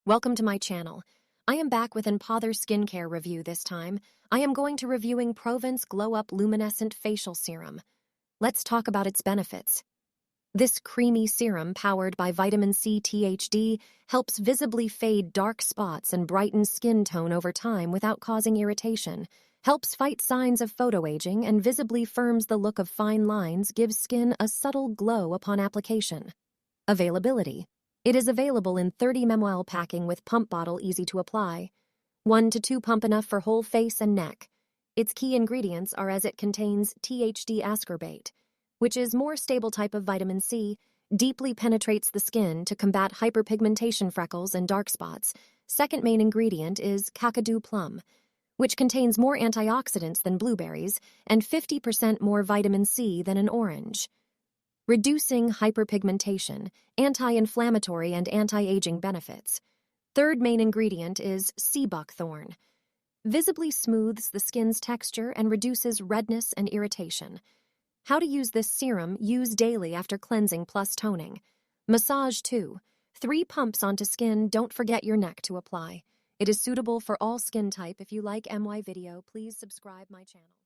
welcome to my channel. I am back with an Pother skincare review this time. I am going to reviewing Provence Glow Up Luminescent Facial Serum. Let's talk about its benefits. This creamy serum, powered by vitamin C THD, helps visibly fade dark spots and brighten skin tone over time without causing irritation, helps fight signs of photoaging, and visibly firms the look of fine lines, gives skin a subtle glow upon application. Availability. It is available in 30 ml packing with pump bottle, easy to apply. 1 to 2 pump, enough for whole face and neck. Its key ingredients are as it contains THD ascorbate, which is more stable type of vitamin C, deeply penetrates the skin to combat hyperpigmentation, freckles, and dark spots. Second main ingredient is kakadu plum, which contains more antioxidants than blueberries and 50% more vitamin C than an orange, reducing hyperpigmentation, anti-inflammatory, and anti-aging benefits. Third main ingredient is sea buckthorn, visibly smooths the skin's texture and reduces redness and irritation. How to use this serum: use daily after cleansing plus toning. Massage 2. 3 pumps onto skin, don't forget your neck to apply. It is suitable for all skin type. If you like my video, please subscribe my channel.